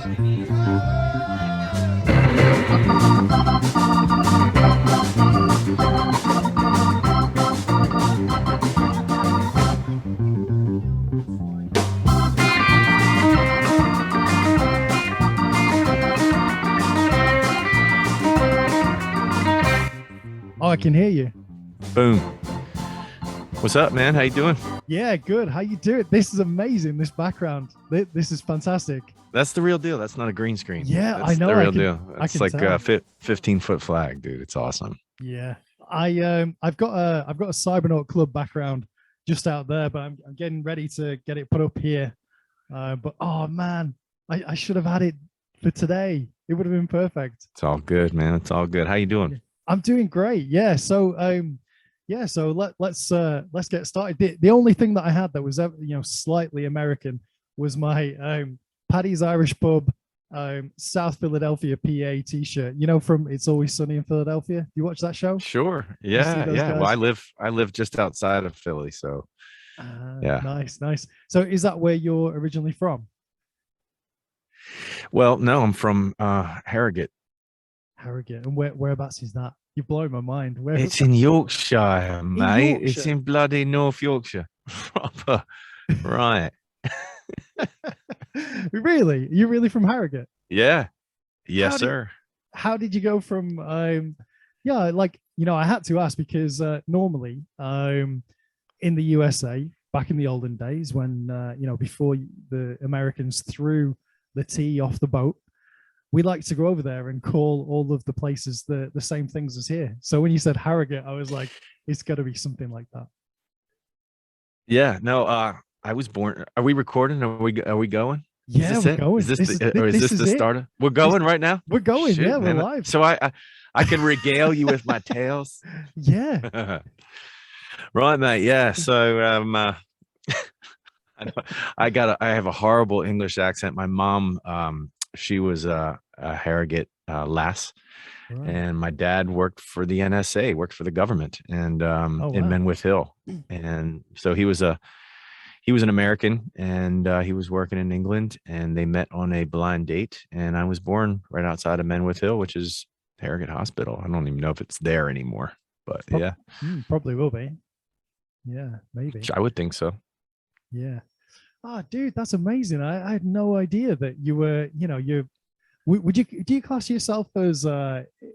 Oh, I can hear you. Boom. What's up, man? How you doing? Yeah, good. How you doing? This is amazing. This background. This is fantastic. That's the real deal. That's not a green screen. Yeah, that's I know. The real deal. It's like tell. a 15-foot flag, dude. It's awesome. Yeah, I've got a Cybernaut Club background just out there, but I'm getting ready to get it put up here. But oh man, I should have had it for today. It would have been perfect. It's all good, man. It's all good. How you doing? I'm doing great. Yeah. So so let's get started. The only thing that I had that was slightly American was my Paddy's Irish Pub South Philadelphia PA t-shirt, from It's Always Sunny in Philadelphia. You watch that show? Sure. Yeah. Well, I live just outside of Philly, so yeah. Nice. So is that where you're originally from? Well, no, I'm from Harrogate. And whereabouts is that? You're blowing my mind. It's in Yorkshire, mate. Yorkshire? It's in bloody North Yorkshire. Proper. Right. Really? You're really from Harrogate? Yeah. Yes, sir. How did you go from I had to ask because normally in the USA back in the olden days when before the Americans threw the tea off the boat, we like to go over there and call all of the places the same things as here. So when you said Harrogate, I was like, it's got to be something like that. Yeah, no, I was born. Are we recording? Are we going? Yeah, we're going. Is this the start? We're going right now? We're going. Shit, yeah, we're live. So I can regale you with my tales. Yeah. Right, mate. Yeah. So I have a horrible English accent. My mom, she was a Harrogate lass, right. And my dad worked for the NSA, worked for the government, and in Menwith Hill, and so he was an American, and he was working in England, and they met on a blind date, and I was born right outside of Menwith Hill, which is Harrogate Hospital. I don't even know if it's there anymore, but yeah, probably will be. Yeah, maybe. I would think so. Yeah. Oh, dude, that's amazing. I had no idea that you were, do you class yourself as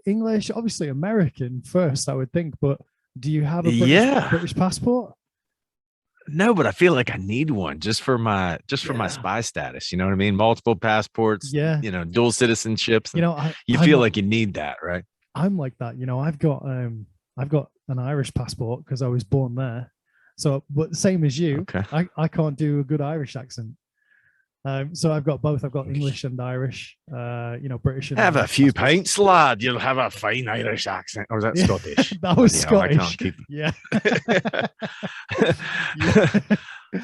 English? Obviously American first, I would think, but do you have a British passport? No, but I feel like I need one just for my spy status. You know what I mean? Multiple passports, dual citizenships. You feel like you need that, right? I'm like that. I've got an Irish passport because I was born there. So, but same as you, okay. I can't do a good Irish accent. So I've got both. I've got English and Irish, British. And have Irish a few pints, lad. You'll have a fine Irish accent. Or was that Scottish? That was Scottish. I can't keep... Yeah.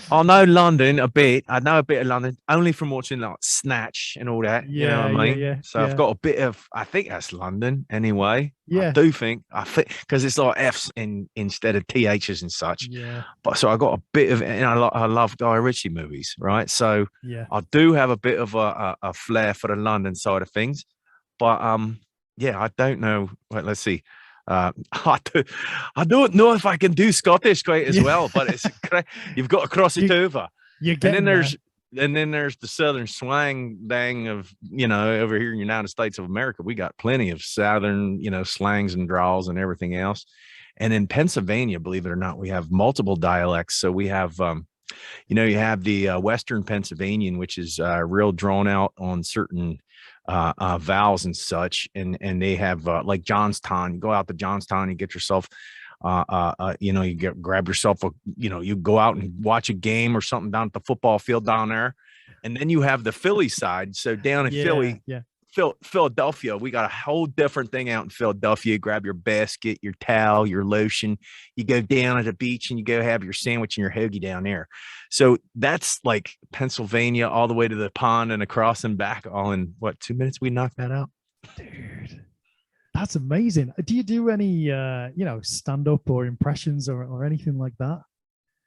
I know London a bit. I know a bit of London only from watching like Snatch and all that. Yeah, you know what I mean? Yeah. So I've got a bit of. I think that's London anyway. Yeah, I do think. I think because it's like F's instead of THs and such. Yeah. But so I got a bit of, and I love Guy Ritchie movies, right? So yeah, I do have a bit of a flair for the London side of things, but I don't know. Wait, let's see. I don't know if I can do Scottish quite as well, but it's you've got to cross it over. And then there's the southern slang thing of over here in the United States of America, we got plenty of southern slangs and draws and everything else. And in Pennsylvania, believe it or not, we have multiple dialects. So we have you have the Western Pennsylvanian, which is real drawn out on certain vowels and such, and they have like Johnstown. You go out to Johnstown, you get yourself grab yourself you go out and watch a game or something down at the football field down there, and then you have the Philly side. So down in Philly, Philadelphia, we got a whole different thing out in Philadelphia. You grab your basket, your towel, your lotion, you go down at the beach and you go have your sandwich and your hoagie down there. So that's like Pennsylvania all the way to the pond and across and back all in 2 minutes. We knocked that out. Dude, that's amazing. Do you do any stand-up or impressions or anything like that?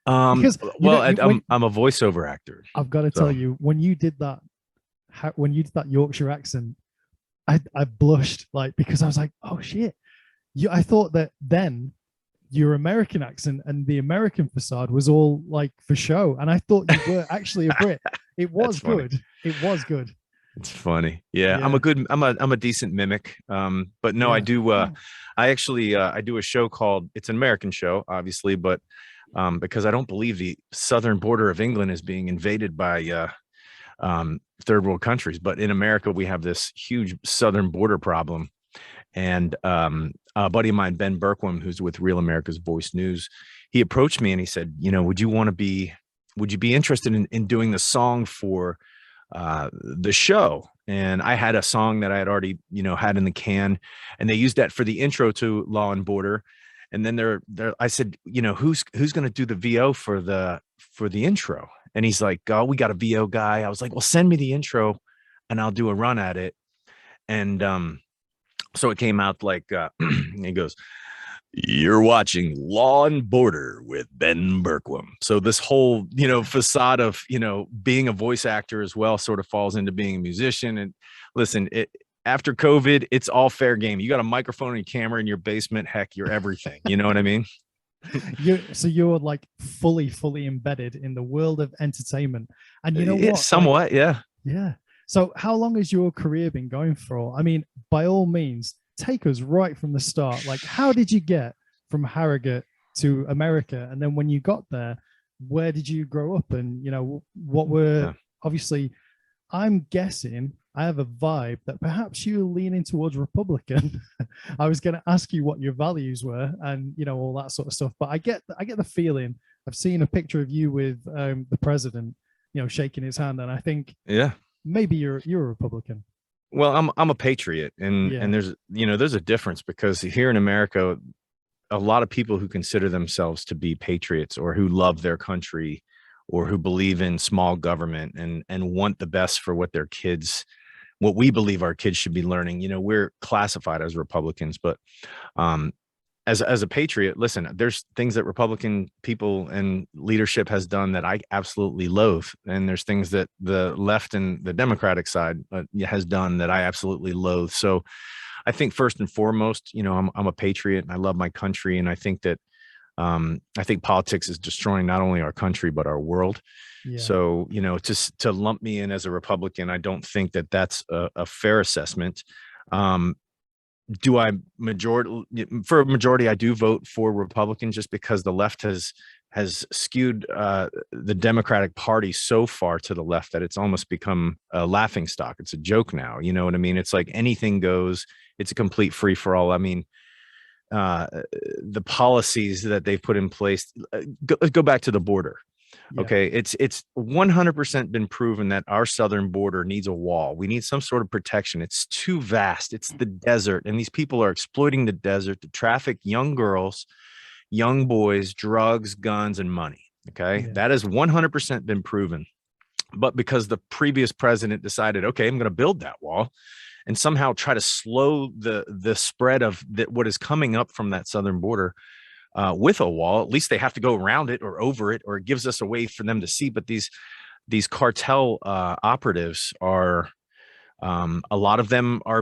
Because I'm a voiceover actor. I've got to tell you, when you did that when you did that Yorkshire accent, I blushed, like, because I was like, oh shit. I thought that then your American accent and the American facade was all like for show. And I thought you were actually a Brit. It was good. It was good. It's funny. Yeah, Yeah. I'm a decent mimic. But no, Yeah. I do I actually I do a show called, it's an American show, obviously, but because I don't believe the southern border of England is being invaded by third world countries, but in America we have this huge southern border problem. And a buddy of mine, Ben Berkwam, who's with Real America's Voice News, he approached me and he said, you know, would you be interested in doing the song for the show? And I had a song that I had already, you know, had in the can, and they used that for the intro to Law and Border. And then I said, you know, who's going to do the VO for the intro? And he's like, oh, we got a VO guy. I was like, well, send me the intro and I'll do a run at it. And so it came out like, he goes, you're watching Law and Border with Ben Berkwam. So this whole, you know, facade of, you know, being a voice actor as well sort of falls into being a musician. And listen, after COVID, it's all fair game. You got a microphone and a camera in your basement. Heck, you're everything. You know what I mean? So you're like fully embedded in the world of entertainment. And you know what? Somewhat, yeah. Yeah. So how long has your career been going for? I mean, by all means, take us right from the start. Like, how did you get from Harrogate to America? And then when you got there, where did you grow up? And, you know, what were, obviously, I'm guessing, I have a vibe that perhaps you're leaning towards Republican. I was going to ask you what your values were and, you know, all that sort of stuff. But I get the feeling, I've seen a picture of you with the president, you know, shaking his hand. And I think, yeah, maybe you're a Republican. Well, I'm a patriot, and there's a difference, because here in America, a lot of people who consider themselves to be patriots, or who love their country, or who believe in small government and want the best for what their kids, what we believe our kids should be learning. You know, we're classified as Republicans, but as a patriot, listen, there's things that Republican people and leadership has done that I absolutely loathe. And there's things that the left and the Democratic side has done that I absolutely loathe. So I think first and foremost, you know, I'm a patriot and I love my country. And I think that I think politics is destroying not only our country, but our world. Yeah. So, you know, just to lump me in as a Republican, I don't think that that's a fair assessment. Do I for a majority, I do vote for Republican, just because the left has skewed the Democratic Party so far to the left that it's almost become a laughing stock. It's a joke now. You know what I mean? It's like anything goes. It's a complete free for all. I mean, the policies that they've put in place, go back to the border. Yeah. Okay, it's 100% been proven that our southern border needs a wall. We need some sort of protection. It's too vast. It's the desert, and these people are exploiting the desert to traffic young girls, young boys, drugs, guns, and money. Okay, yeah. That has 100% been proven. But because the previous president decided, okay, I'm going to build that wall, and somehow try to slow the spread of what is coming up from that southern border. With a wall, at least they have to go around it or over it, or it gives us a way for them to see. But these cartel operatives are, a lot of them are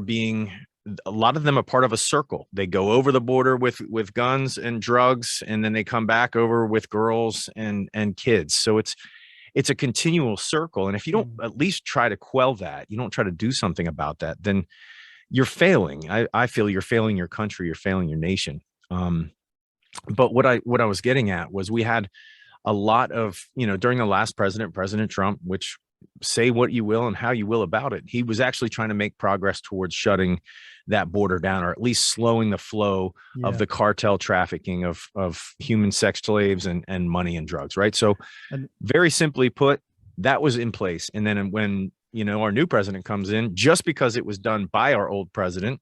part of a circle. They go over the border with guns and drugs, and then they come back over with girls and kids. So it's a continual circle. And if you don't at least try to quell that, you don't try to do something about that, then you're failing. I feel you're failing your country, you're failing your nation. But what I was getting at was, we had a lot of, you know, during the last president, President Trump, which, say what you will and how you will about it, he was actually trying to make progress towards shutting that border down, or at least slowing the flow of the cartel trafficking of human sex slaves and money and drugs. Right. So very simply put, that was in place. And then when, you know, our new president comes in, just because it was done by our old president,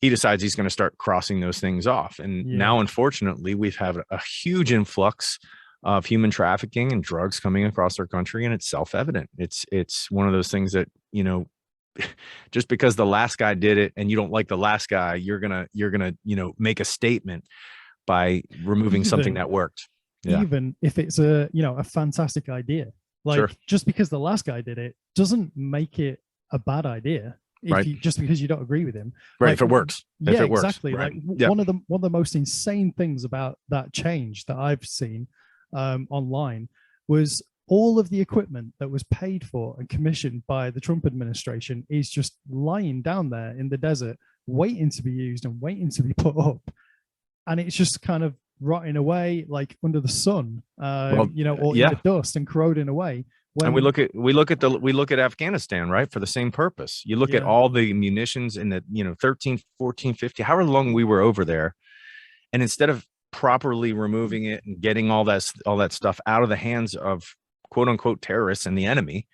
he decides he's going to start crossing those things off. And now, unfortunately, we've had a huge influx of human trafficking and drugs coming across our country. And it's self-evident. It's one of those things that, you know, just because the last guy did it and you don't like the last guy, you're gonna, you know, make a statement by removing something that worked. Yeah. Even if it's a fantastic idea, like, just because the last guy did it doesn't make it a bad idea if Right. you just because you don't agree with him. Right. Like, if it works. yeah, if it works. exactly. Right. Like Yeah. one of the most insane things about that change that I've seen online was all of the equipment that was paid for and commissioned by the Trump administration is just lying down there in the desert, waiting to be used and waiting to be put up. And it's just kind of rotting away like under the sun, you know, or in the dust and corroding away. And we look at Afghanistan, right, for the same purpose. You look at all the munitions in the, you know, 13, 14, 50, however long we were over there, and instead of properly removing it and getting all that stuff out of the hands of quote unquote terrorists and the enemy,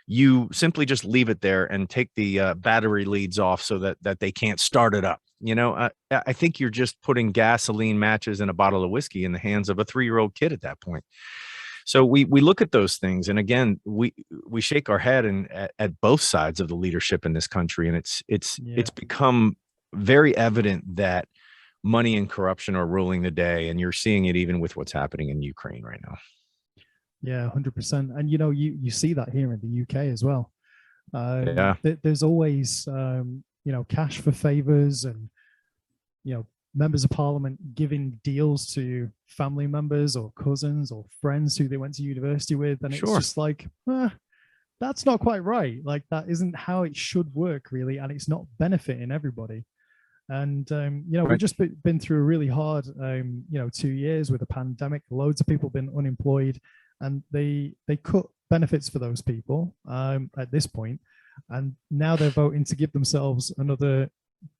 you simply just leave it there and take the battery leads off so that they can't start it up. You know, I think you're just putting gasoline, matches, and a bottle of whiskey in the hands of a 3-year-old kid at that point. So we look at those things, and again, we shake our head and at both sides of the leadership in this country, and it's become very evident that money and corruption are ruling the day, and you're seeing it even with what's happening in Ukraine right now. Yeah, 100%. And you know, you see that here in the UK as well. There's always you know, cash for favors, and you know, members of parliament giving deals to family members or cousins or friends who they went to university with, and it's just like, that's not quite right. Like, that isn't how it should work, really, and it's not benefiting everybody. And you know, we've just been through a really hard you know, 2 years with a pandemic. Loads of people been unemployed, and they cut benefits for those people at this point, and now they're voting to give themselves another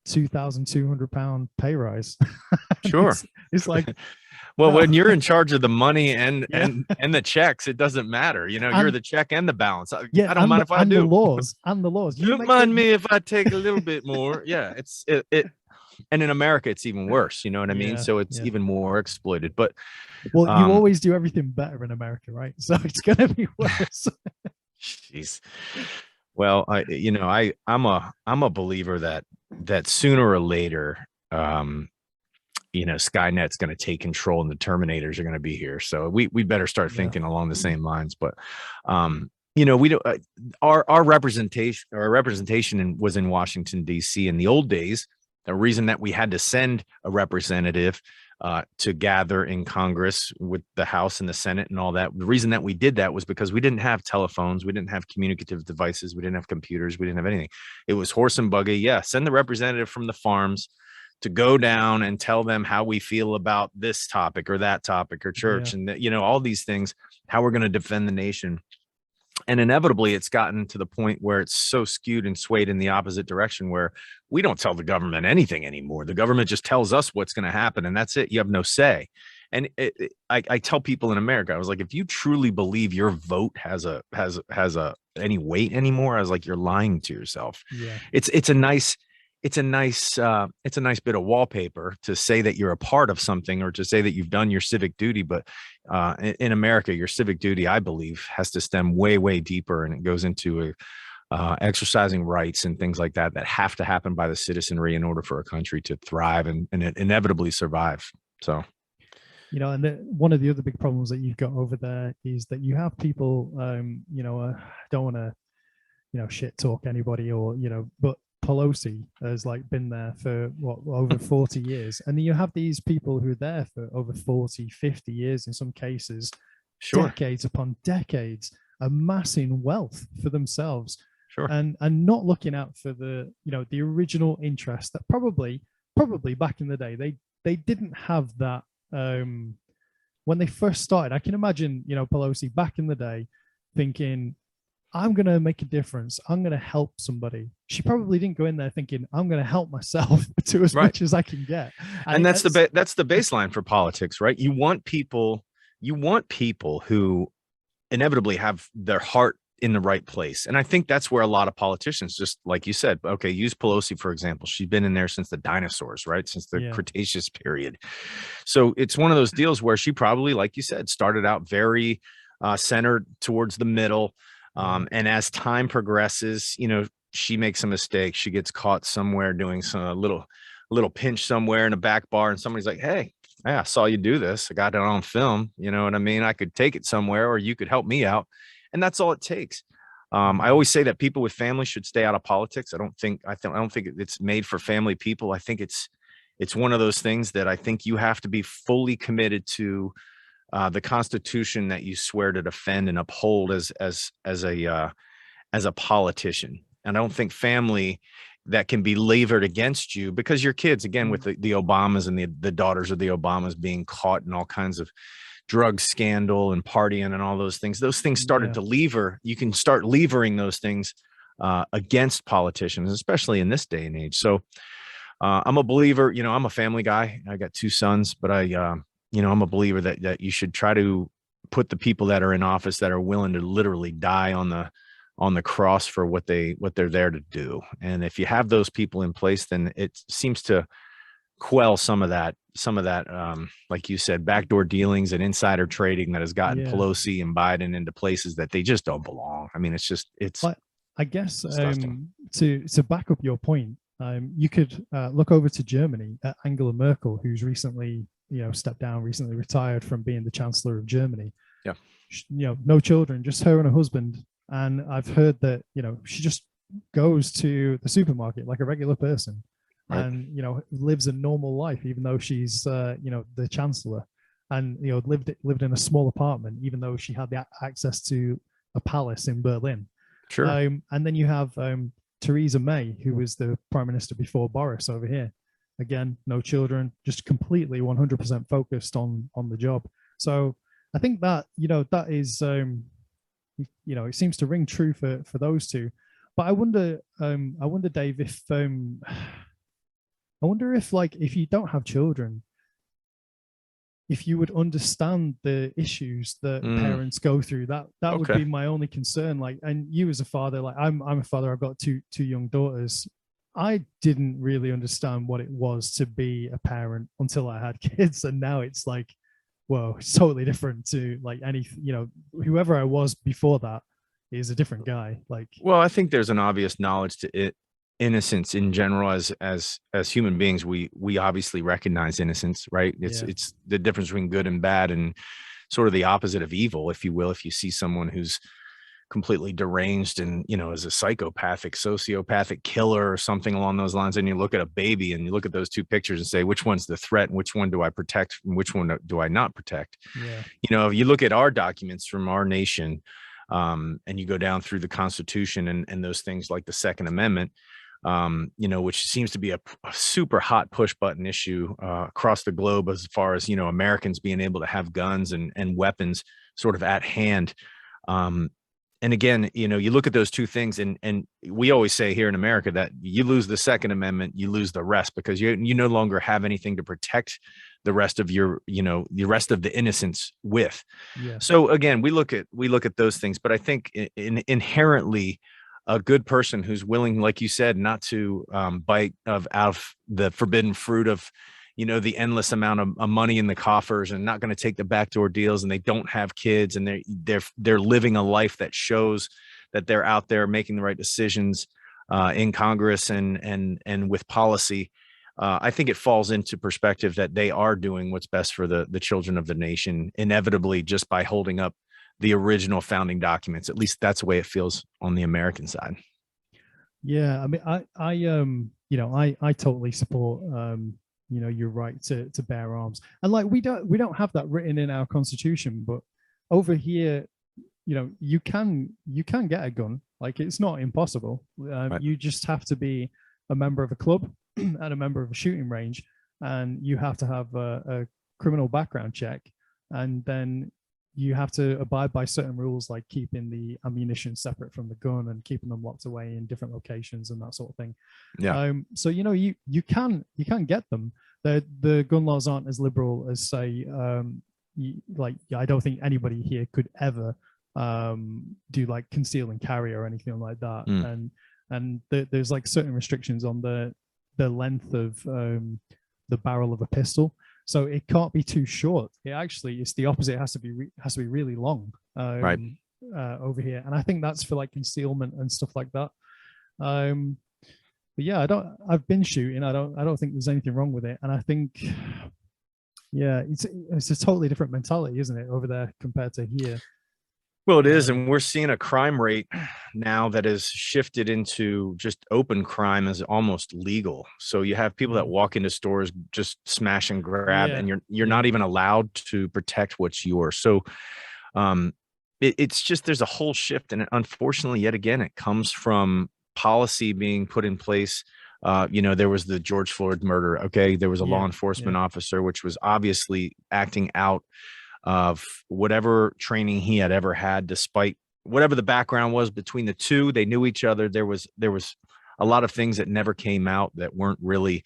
£2,200 pay rise. Sure. It's like, well, when you're in charge of the money and the checks, it doesn't matter. You know, you're the check and the balance. I don't mind if I do. The laws. You don't mind me if I take a little bit more. Yeah, it. And in America, it's even worse. You know what I mean? So it's even more exploited. But well, you always do everything better in America, right? So it's gonna be worse. Jeez. Well, I'm a believer that sooner or later, you know, Skynet's going to take control and the Terminators are going to be here. So we better start thinking along the same lines. But you know, we don't. Our representation was in Washington D.C. in the old days. The reason that we had to send a representative to gather in Congress with the House and the Senate and all that. The reason that we did that was because we didn't have telephones. We didn't have communicative devices. We didn't have computers. We didn't have anything. It was horse and buggy. Yeah. Send the representative from the farms to go down and tell them how we feel about this topic or that topic or church. And you know, all these things, how we're going to defend the nation. And inevitably, it's gotten to the point where it's so skewed and swayed in the opposite direction, where we don't tell the government anything anymore. The government just tells us what's going to happen, and that's it. You have no say. And I tell people in America, I was like, if you truly believe your vote has any weight anymore, I was like, you're lying to yourself. Yeah. It's a nice bit of wallpaper to say that you're a part of something or to say that you've done your civic duty. But in America, your civic duty, I believe, has to stem way, way deeper. And it goes into exercising rights and things like that have to happen by the citizenry in order for a country to thrive and inevitably survive. So, you know, and one of the other big problems that you've got over there is that you have people, you know, don't want to, you know, shit talk anybody or, you know, but Pelosi has like been there for over 40 years, and then you have these people who are there for over 40, 50 years in some cases, decades upon decades, amassing wealth for themselves, and not looking out for the, you know, the original interest that probably back in the day they didn't have that when they first started. I can imagine, you know, Pelosi back in the day thinking, I'm going to make a difference. I'm going to help somebody. She probably didn't go in there thinking, I'm going to help myself to as much as I can get. And that's the baseline for politics, right? You want people who inevitably have their heart in the right place. And I think that's where a lot of politicians, just like you said, okay, use Pelosi, for example. She's been in there since the dinosaurs, right? Since the Cretaceous period. So it's one of those deals where she probably, like you said, started out very centered towards the middle. And as time progresses, you know, she makes a mistake. She gets caught somewhere doing some little pinch somewhere in a back bar, and somebody's like, "Hey, I saw you do this. I got it on film. You know what I mean? I could take it somewhere, or you could help me out." And that's all it takes. I always say that people with families should stay out of politics. I don't think it's made for family people. I think it's one of those things that I think you have to be fully committed to the Constitution that you swear to defend and uphold as a politician. And I don't think family that can be levered against you, because your kids, again, with the Obamas and the daughters of the Obamas being caught in all kinds of drug scandal and partying and all those things started to lever. You can start levering those things against politicians, especially in this day and age. So I'm a believer, I'm a family guy. I got 2 sons, but I'm a believer that you should try to put the people that are in office that are willing to literally die on the cross for what they're there to do. And if you have those people in place, then it seems to quell some of that, like you said, backdoor dealings and insider trading that has gotten Pelosi and Biden into places that they just don't belong. I mean, it's. But I guess to back up your point, you could look over to Germany at Angela Merkel, who's recently, stepped down, recently retired from being the Chancellor of Germany. Yeah. No children, just her and her husband. And I've heard that, she just goes to the supermarket like a regular person. Right. And lives a normal life, even though she's the chancellor, and lived in a small apartment, even though she had the access to a palace in Berlin. Sure. And then you have Theresa May, who was the prime minister before Boris over here. Again, no children, just completely 100% focused on the job. So I think that that is it seems to ring true for those two. But I wonder, Dave, if you don't have children, if you would understand the issues that parents go through. That would be my only concern. Like, and you as a father, like I'm a father, I've got two young daughters. I didn't really understand what it was to be a parent until I had kids. And now it's like, whoa, it's totally different to like whoever I was before that is a different guy. Like, well, I think there's an obvious knowledge to it. Innocence in general, as human beings, we obviously recognize innocence, right? It's the difference between good and bad, and sort of the opposite of evil, if you will. If you see someone who's completely deranged and is a psychopathic, sociopathic killer or something along those lines, and you look at a baby and you look at those two pictures and say, which one's the threat and which one do I protect and which one do I not protect? If you look at our documents from our nation, and you go down through the Constitution and those things like the Second Amendment, which seems to be a super hot push button issue across the globe, as far as, Americans being able to have guns and weapons sort of at hand. And again, you look at those two things, and we always say here in America that you lose the Second Amendment, you lose the rest, because you no longer have anything to protect the rest of the rest of the innocents with. So again, we look at those things, but I think inherently, a good person who's willing, like you said, not to bite out of the forbidden fruit of, the endless amount of money in the coffers, and not going to take the backdoor deals, and they don't have kids, and they're living a life that shows that they're out there making the right decisions in Congress and with policy. I think it falls into perspective that they are doing what's best for the children of the nation, inevitably, just by holding up the original founding documents. At least that's the way it feels on the American side. Yeah, I mean, I totally support your right to bear arms, and like we don't have that written in our Constitution, but over here, you can get a gun. Like, it's not impossible. Right. You just have to be a member of a club and a member of a shooting range, and you have to have a criminal background check, and then you have to abide by certain rules, like keeping the ammunition separate from the gun and keeping them locked away in different locations and that sort of thing. So you can get them. The gun laws aren't as liberal as, say, I don't think anybody here could ever do like conceal and carry or anything like that. And there's like certain restrictions on the length of the barrel of a pistol. So it can't be too short. It's the opposite. It has to be really long over here. And I think that's for like concealment and stuff like that. But yeah, I've been shooting. I don't think there's anything wrong with it. And I think, it's a totally different mentality, isn't it, over there compared to here? Well, it is, and we're seeing a crime rate now that has shifted into just open crime as almost legal. So you have people that walk into stores, just smash and grab, and you're not even allowed to protect what's yours. So it's just, there's a whole shift, and unfortunately, yet again, it comes from policy being put in place. There was the George Floyd murder. Okay, there was a law enforcement officer, which was obviously acting out of whatever training he had ever had, despite whatever the background was between the two. They knew each other. There was a lot of things that never came out that weren't really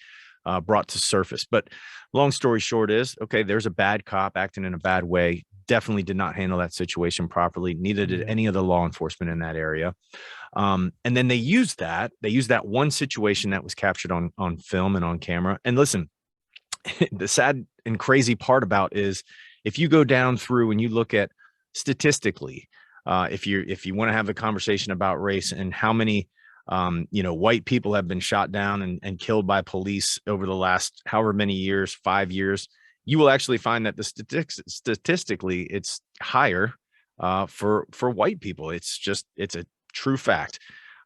brought to surface. But long story short is, okay, there's a bad cop acting in a bad way. Definitely did not handle that situation properly. Neither did any of the law enforcement in that area. And then they used that one situation that was captured on film and on camera. And listen, the sad and crazy part about is, if you go down through and you look at statistically, if you want to have a conversation about race and how many white people have been shot down and killed by police over the last however many years, 5 years, you will actually find that statistically it's higher for white people. It's a true fact.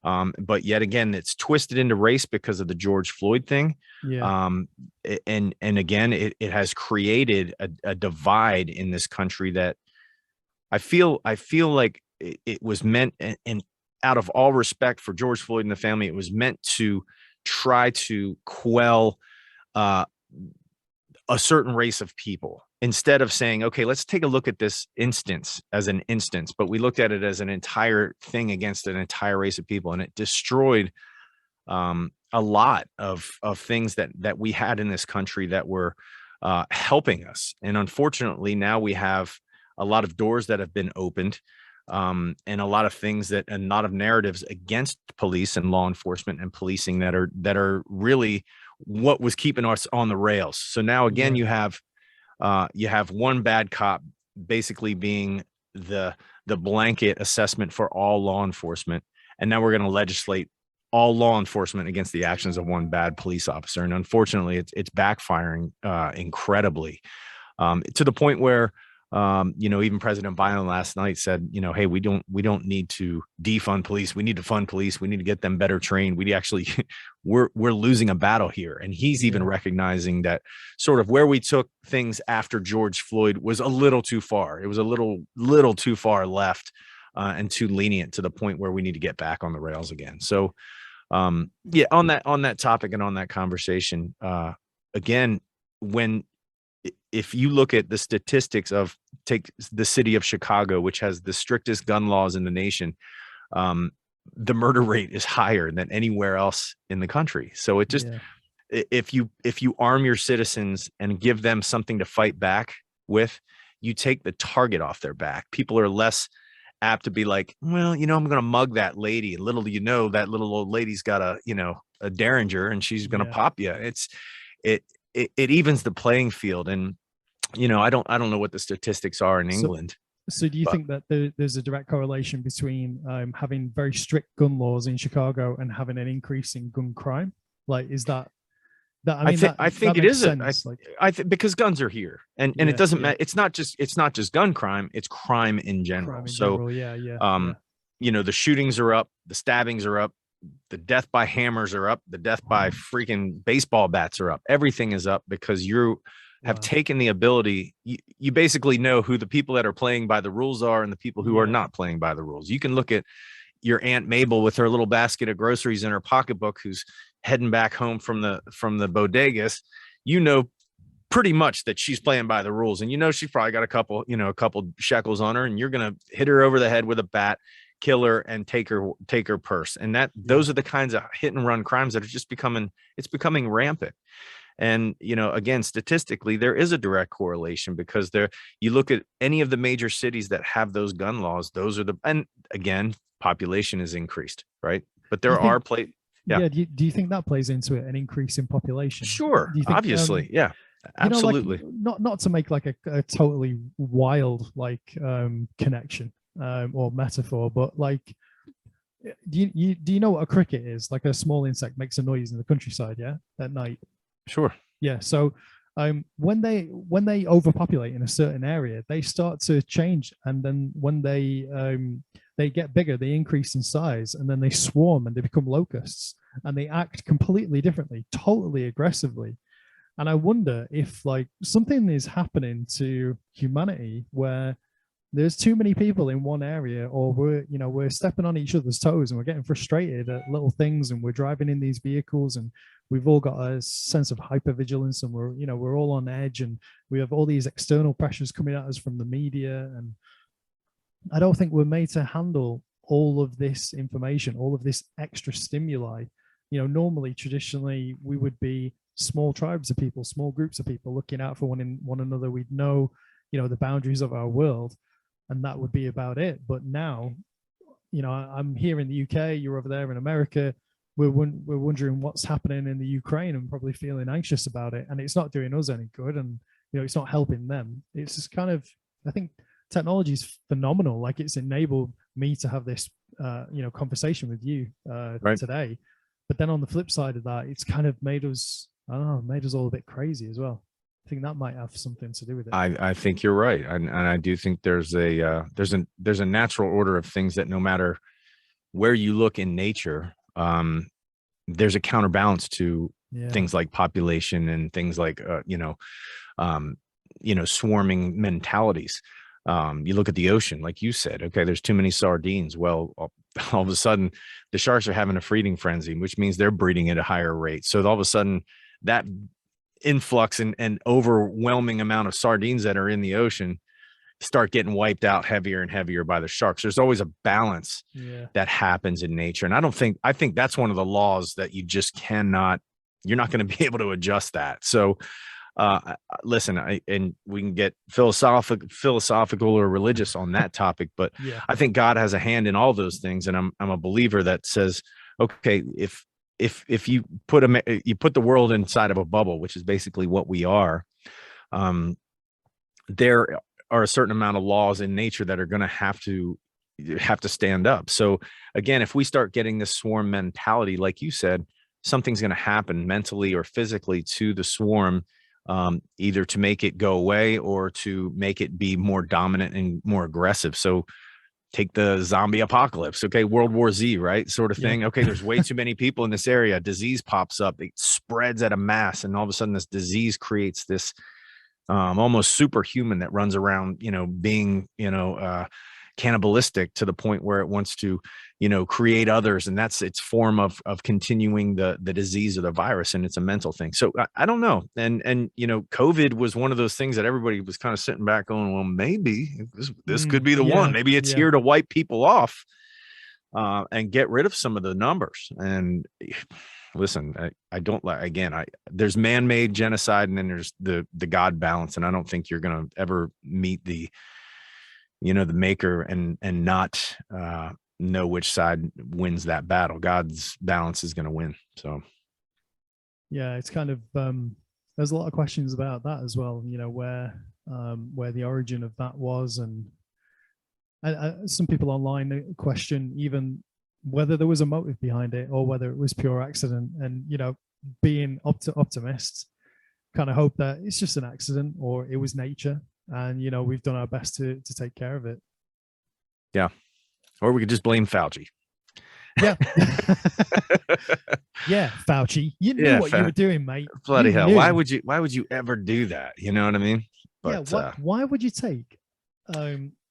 But yet again, it's twisted into race because of the George Floyd thing. And again, it has created a divide in this country that I feel like it was meant, and out of all respect for George Floyd and the family, it was meant to try to quell a certain race of people, instead of saying, okay, let's take a look at this instance as an instance. But we looked at it as an entire thing against an entire race of people, and it destroyed a lot of things that we had in this country that were helping us. And unfortunately, now we have a lot of doors that have been opened, and a lot of things and a lot of narratives against police and law enforcement and policing that are really what was keeping us on the rails. So now again, you have one bad cop basically being the blanket assessment for all law enforcement, and now we're going to legislate all law enforcement against the actions of one bad police officer. And unfortunately, it's backfiring incredibly, to the point where even President Biden last night said, hey, we don't need to defund police. We need to fund police. We need to get them better trained. We actually, we're losing a battle here. And he's even recognizing that sort of where we took things after George Floyd was a little too far. It was a little too far left, and too lenient, to the point where we need to get back on the rails again. So, on that topic and on that conversation, again, if you look at the statistics of, take the city of Chicago, which has the strictest gun laws in the nation, the murder rate is higher than anywhere else in the country. So it just, if you arm your citizens and give them something to fight back with, you take the target off their back. People are less apt to be like, well, I'm going to mug that lady. Little do you know, that little old lady's got a Derringer, and she's going to pop you. It evens the playing field. And I don't know what the statistics are in England. So do you think that there's a direct correlation between having very strict gun laws in Chicago and having an increase in gun crime? Like, is that I think it is. I think because guns are here, and it doesn't matter. It's not just gun crime. It's crime in general. The shootings are up, the stabbings are up, the death by hammers are up, the death by freaking baseball bats are up. Everything is up because you have taken the ability. You basically know who the people that are playing by the rules are and the people who are not playing by the rules. You can look at your Aunt Mabel with her little basket of groceries in her pocketbook, who's heading back home from the bodegas. Pretty much that she's playing by the rules, and she's probably got a couple shekels on her, and you're gonna hit her over the head with a bat, kill her, and take her purse. And those are the kinds of hit and run crimes that are just becoming rampant. And again, statistically, there is a direct correlation, because you look at any of the major cities that have those gun laws, and again, population is increased, right? But there are do you think that plays into it, an increase in population? Sure, do you think, obviously, absolutely. Not to make like a totally wild connection or metaphor, but like, do you know what a cricket is? Like a small insect makes a noise in the countryside, at night. Sure. Yeah. So when they overpopulate in a certain area, they start to change, and then when they get bigger, they increase in size, and then they swarm and they become locusts, and they act completely differently, totally aggressively. And I wonder if like something is happening to humanity where there's too many people in one area, or we're stepping on each other's toes and we're getting frustrated at little things, and we're driving in these vehicles, and we've all got a sense of hypervigilance, and we're all on edge, and we have all these external pressures coming at us from the media. And I don't think we're made to handle all of this information, all of this extra stimuli. Normally, traditionally, we would be small tribes of people, small groups of people looking out for one another. We'd know, the boundaries of our world, and that would be about it. But now, I'm here in the UK, you're over there in America. We're wondering what's happening in the Ukraine and probably feeling anxious about it. And it's not doing us any good. And, it's not helping them. It's just kind of, I think technology is phenomenal. Like, it's enabled me to have this, conversation with you right. today. But then on the flip side of that, it's kind of made us, I don't know, made us all a bit crazy as well. I think that might have something to do with it. I think you're right, and I do think there's a natural order of things that no matter where you look in nature, there's a counterbalance to things like population and things like swarming mentalities. You look at the ocean, like you said, okay, there's too many sardines. Well, all of a sudden, the sharks are having a feeding frenzy, which means they're breeding at a higher rate. So all of a sudden, that influx and overwhelming amount of sardines that are in the ocean start getting wiped out heavier and heavier by the sharks. There's always a balance that happens in nature. And I think that's one of the laws that you just cannot, you're not going to be able to adjust that. So listen, and we can get philosophical or religious on that topic, but I think God has a hand in all those things. And I'm a believer that says, okay, if you put the world inside of a bubble, which is basically what we are, there are a certain amount of laws in nature that are going to have to stand up. So again, if we start getting this swarm mentality, like you said, something's going to happen mentally or physically to the swarm, either to make it go away or to make it be more dominant and more aggressive. So take the zombie apocalypse, okay, World War Z, right, sort of thing. Okay, there's way too many people in this area. Disease pops up, it spreads at a mass, and all of a sudden this disease creates this almost superhuman that runs around, being, cannibalistic to the point where it wants to, create others. And that's its form of continuing the disease of the virus. And it's a mental thing. So I don't know. And, COVID was one of those things that everybody was kind of sitting back going, well, maybe this could be the one. Maybe it's here to wipe people off and get rid of some of the numbers. And listen, I don't like, again, there's man-made genocide, and then there's the God balance. And I don't think you're going to ever meet the maker and not know which side wins that battle. God's balance is going to win. So yeah, it's kind of there's a lot of questions about that as well, where the origin of that was. And some people online question even whether there was a motive behind it or whether it was pure accident. And being optimists, kind of hope that it's just an accident or it was nature, and we've done our best to take care of it. Yeah, or we could just blame Fauci. Yeah. Yeah, Fauci, you knew what you were doing, mate. Bloody hell, why would you ever do that? You know what I mean? But why would you take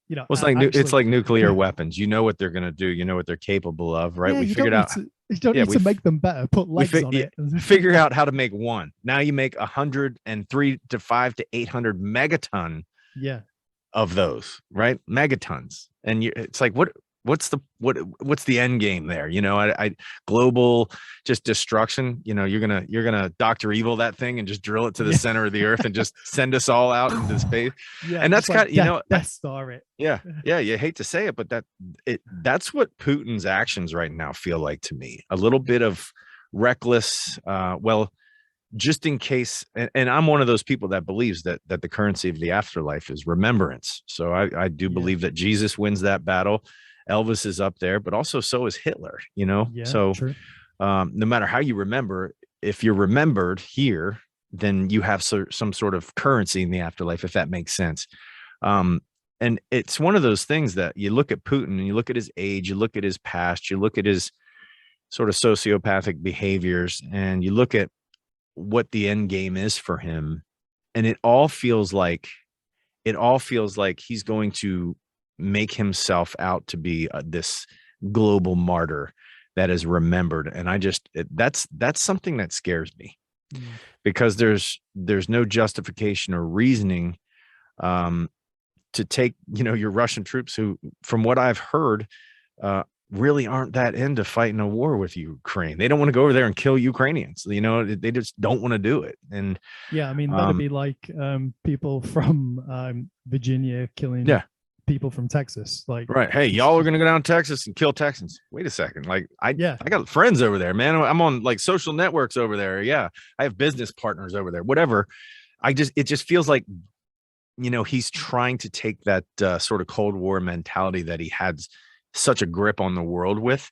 well, it's like nuclear weapons. You know what they're going to do. You know what they're capable of, right? We figured out. You don't need to make them better. Put legs on it. Figure out how to make one. Now you make 103 to 5 to 800 megaton. Of those, right? Megatons. And it's like, what's the end game there? Global just destruction. You're gonna Dr. Evil that thing and just drill it to the center of the earth and just send us all out into space. And that's kind of, Death Star it. Yeah. You hate to say it, but that's what Putin's actions right now feel like to me. A little bit of reckless, just in case, and I'm one of those people that believes that the currency of the afterlife is remembrance. So I do believe that Jesus wins that battle. Elvis is up there, but also so is Hitler, so no matter how you remember, if you're remembered here, then you have some sort of currency in the afterlife, if that makes sense. And it's one of those things that you look at Putin and you look at his age, you look at his past, you look at his sort of sociopathic behaviors, and you look at what the end game is for him. And it all feels like he's going to make himself out to be this global martyr that is remembered. And that's something that scares me, because there's no justification or reasoning to take, your Russian troops, who, from what I've heard, really aren't that into fighting a war with Ukraine. They don't want to go over there and kill Ukrainians. They just don't want to do it. And yeah, I mean, that'd be like people from Virginia killing people from Texas. Like, right. Hey, y'all are going to go down to Texas and kill Texans. Wait a second. Like, I got friends over there, man. I'm on like social networks over there. Yeah. I have business partners over there, whatever. It just feels like, he's trying to take that sort of Cold War mentality that he had such a grip on the world with.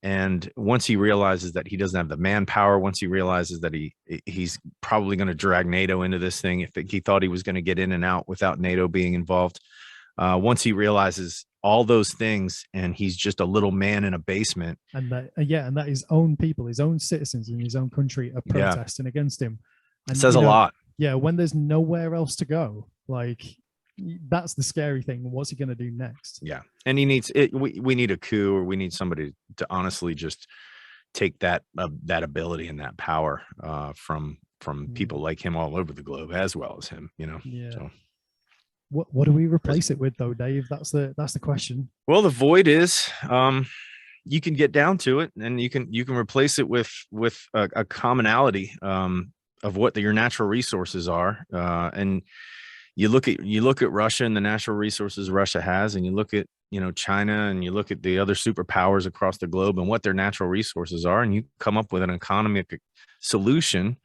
And once he realizes that he doesn't have the manpower, once he realizes that he's probably going to drag NATO into this thing, if he thought he was going to get in and out without NATO being involved, once he realizes all those things, and he's just a little man in a basement, and that his own people, his own citizens in his own country are protesting against him, and it says a lot. Yeah, when there's nowhere else to go, like, that's the scary thing. What's he going to do next? Yeah, and he needs it. We need a coup, or we need somebody to honestly just take that ability and that power from people like him all over the globe, as well as him. Yeah. So. What do we replace it with, though, Dave? That's the question. Well, the void is, you can get down to it, and you can replace it with a commonality of what your natural resources are, and you look at Russia and the natural resources Russia has, and you look at China, and you look at the other superpowers across the globe and what their natural resources are, and you come up with an economic solution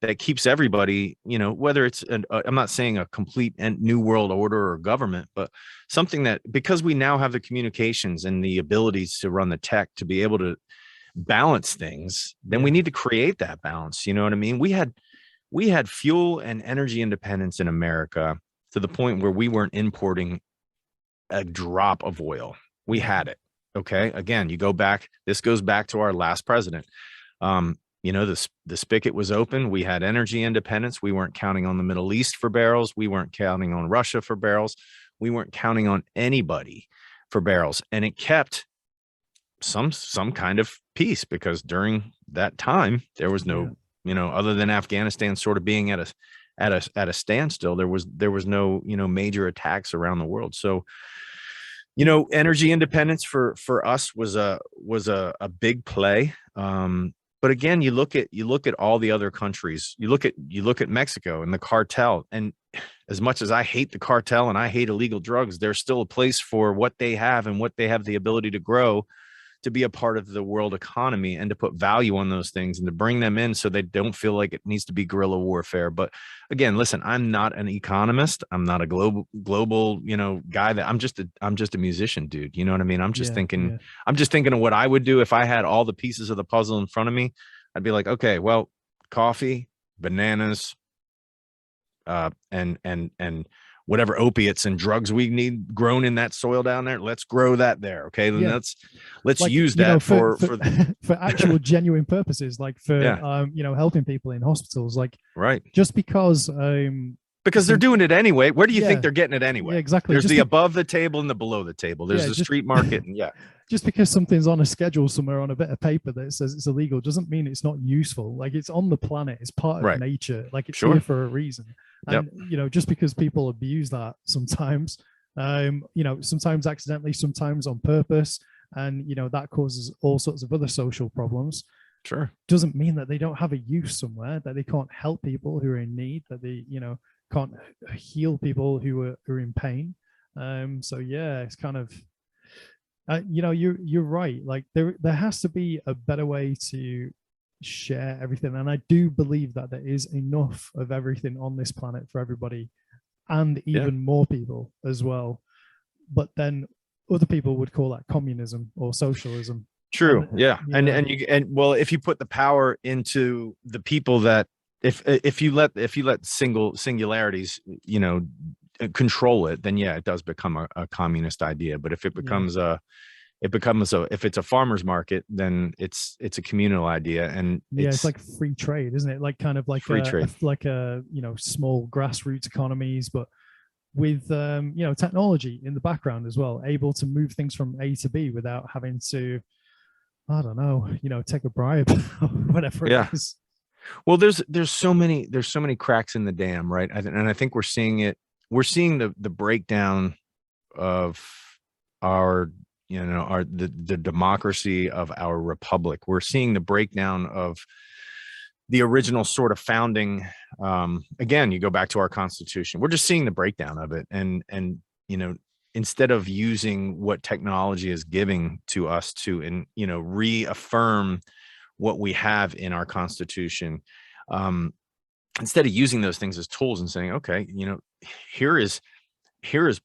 that keeps everybody, whether it's I'm not saying a complete new world order or government, but something that, because we now have the communications and the abilities to run the tech to be able to balance things, then we need to create that balance. You know what I mean? We had fuel and energy independence in America to the point where we weren't importing a drop of oil. We had it. Okay. Again, this goes back to our last president. The spigot was open. We had energy independence. We weren't counting on the Middle East for barrels. We weren't counting on Russia for barrels. We weren't counting on anybody for barrels. And it kept some kind of peace, because during that time, there was no, other than Afghanistan sort of being at a standstill, there was no, major attacks around the world. So, energy independence for us was a big play. But again, you look at all the other countries. You look at Mexico and the cartel. And as much as I hate the cartel and I hate illegal drugs, there's still a place for what they have and what they have the ability to grow, to be a part of the world economy, and to put value on those things and to bring them in so they don't feel like it needs to be guerrilla warfare. But again, listen, I'm not an economist. I'm not a global, guy. That I'm just a musician, dude. You know what I mean? I'm just thinking of what I would do if I had all the pieces of the puzzle in front of me. I'd be like, okay, well, coffee, bananas, and whatever opiates and drugs we need grown in that soil down there, let's grow that there. Okay. Then let's use that for actual genuine purposes, like for, helping people in hospitals, like, right. Just because they're doing it anyway. Where do you think they're getting it anyway? Yeah, exactly. There's the above the table and the below the table. There's the street market. And just because something's on a schedule somewhere on a bit of paper that says it's illegal doesn't mean it's not useful. Like, it's on the planet, it's part of nature. Like, it's here for a reason. And just because people abuse that sometimes, sometimes accidentally, sometimes on purpose, and that causes all sorts of other social problems. Sure. Doesn't mean that they don't have a use somewhere, that they can't help people who are in need, that they can't heal people who are in pain. It's kind of you're right. Like, there has to be a better way to share everything, and I do believe that there is enough of everything on this planet for everybody, and even more people as well. But then other people would call that communism or socialism. True. And well, if you put the power into the people that if you let singularities, control it, then yeah, it does become a communist idea. But if it becomes if it's a farmer's market, then it's a communal idea, and it's like free trade, isn't it? Like kind of like free trade, like a small grassroots economies, but with technology in the background as well, able to move things from A to B without having to, I don't know, take a bribe or whatever it is. Well, there's so many cracks in the dam, right? And I think we're seeing it. We're seeing the breakdown of our the democracy of our republic. We're seeing the breakdown of the original sort of founding. Again, you go back to our Constitution. We're just seeing the breakdown of it, and instead of using what technology is giving to us to reaffirm what we have in our Constitution, instead of using those things as tools and saying, okay, here is